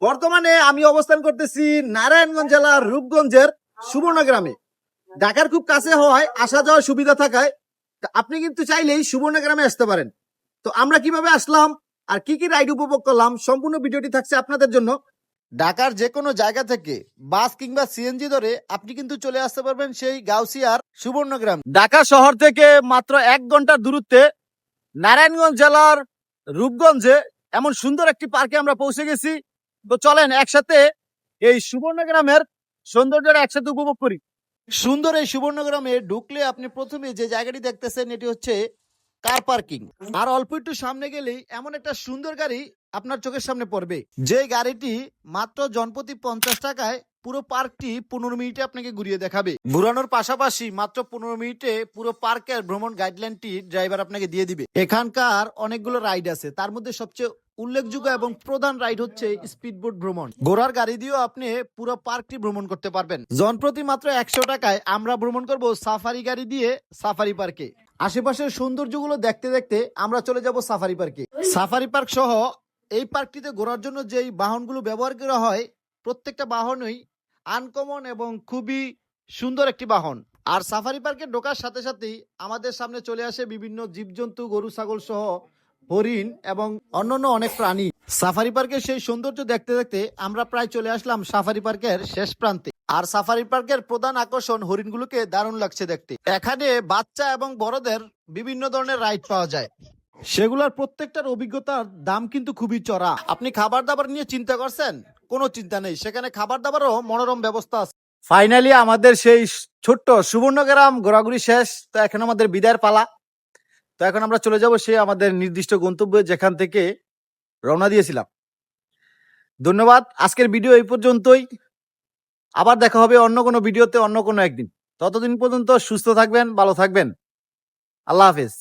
বর্তমানে আমি অবস্থান করতেছি নারায়ণগঞ্জ জেলার রূপগঞ্জের সুবর্ণগ্রামে। ঢাকার খুব কাছে হওয়ায় আসা যাওয়ার সুবিধা থাকায় আপনি কিন্তু চাইলেই সুবর্ণগ্রামে আসতে পারেন। তো আমরা কিভাবে আসলাম আর কি কি রাইড উপভোগ করলাম সম্পূর্ণ ভিডিওটি থাকছে আপনাদের জন্য। ঢাকার যে কোনো জায়গা থেকে বাস কিংবা সিএনজি ধরে আপনি কিন্তু চলে আসতে পারবেন সেই গাউসিয়ার সুবর্ণগ্রাম। ঢাকা শহর থেকে মাত্র 1 ঘন্টার দূরত্বে নারায়ণগঞ্জ জেলার রূপগঞ্জে এমন সুন্দর একটি পার্কে আমরা পৌঁছে গেছি। তো চলেন একসাথে এই সুবর্ণগ্রামের সৌন্দর্যটা একসাথে উপভোগ করি। সুন্দর এই সুবর্ণগ্রামে ঢুকলে আপনি প্রথমে যে জায়গাটি দেখতেছেন এটি হচ্ছে কার পার্কিং। আর অল্প একটু সামনে গেলেই এমন একটা সুন্দর গাড়ি আপনার চোখের সামনে পড়বে, যে গাড়িটি মাত্র জনপ্রতি 50 টাকায় পুরো পার্কটি 15 মিনিটে আপনাকে ঘুরিয়ে দেখাবে। ঘুরানোর পাশাপাশি মাত্র 15 মিনিটে পুরো পার্কের ভ্রমণ গাইডলাইনটি ড্রাইভার আপনাকে দিয়ে দিবে। এখানকার অনেকগুলো রাইড আছে, তার মধ্যে সবচেয়ে উল্লেখযোগ্য এবং প্রধান রাইড হচ্ছে স্পিডবোট ভ্রমণ। ঘোড়ার গাড়ি দিয়েও আপনি পুরো পার্কটি ভ্রমণ করতে পারবেন। জনপ্রতি মাত্র 100 টাকায় আমরা ভ্রমণ করব সাফারি গাড়ি দিয়ে সাফারি পার্কে। আশেপাশের সৌন্দর্যগুলো দেখতে দেখতে আমরা চলে যাব সাফারি পার্কে। সাফারি পার্ক সহ এই পার্কটিতে ঘোরার জন্য যেই বাহনগুলো ব্যবহার করা হয় প্রত্যেকটা বাহনই আনকমন এবং খুবই সুন্দর একটি বাহন। আর সাফারি পার্কে ঢোকার সাথে সাথেই আমাদের সামনে চলে আসে বিভিন্ন জীবজন্তু, গরু ছাগল সহ হরিণ এবং অন্যান্য অনেক প্রাণী। সাফারি পার্কের সেই সৌন্দর্য দেখতে দেখতে আমরা প্রায় চলে আসলাম সাফারি পার্কের শেষ প্রান্তে। আর সাফারি পার্কের প্রধান আকর্ষণ হরিণগুলোকে দারুণ লাগছে দেখতে। এখানে বাচ্চা এবং বড়দের বিভিন্ন ধরনের রাইড পাওয়া যায়, সেগুলোর প্রত্যেকটার অভিজ্ঞতার দাম কিন্তু খুবই চড়া। আপনি খাবার দাবার নিয়ে চিন্তা করছেন? কোনো চিন্তা নেই, সেখানে খাবার দাবারও মনোরম ব্যবস্থা আছে। ফাইনালি আমাদের সেই ছোট্ট সুবর্ণগ্রাম ঘোরাঘুরি শেষ। তো এখন আমাদের বিদায়ের পালা। তো এখন আমরা চলে যাব সেই আমাদের নির্দিষ্ট গন্তব্যে, যেখান থেকে রওনা দিয়েছিলাম। ধন্যবাদ, আজকের ভিডিও এই পর্যন্তই। আবার দেখা হবে অন্য কোনো ভিডিওতে অন্য কোনো একদিন। ততদিন পর্যন্ত সুস্থ থাকবেন, ভালো থাকবেন। আল্লাহ হাফেজ।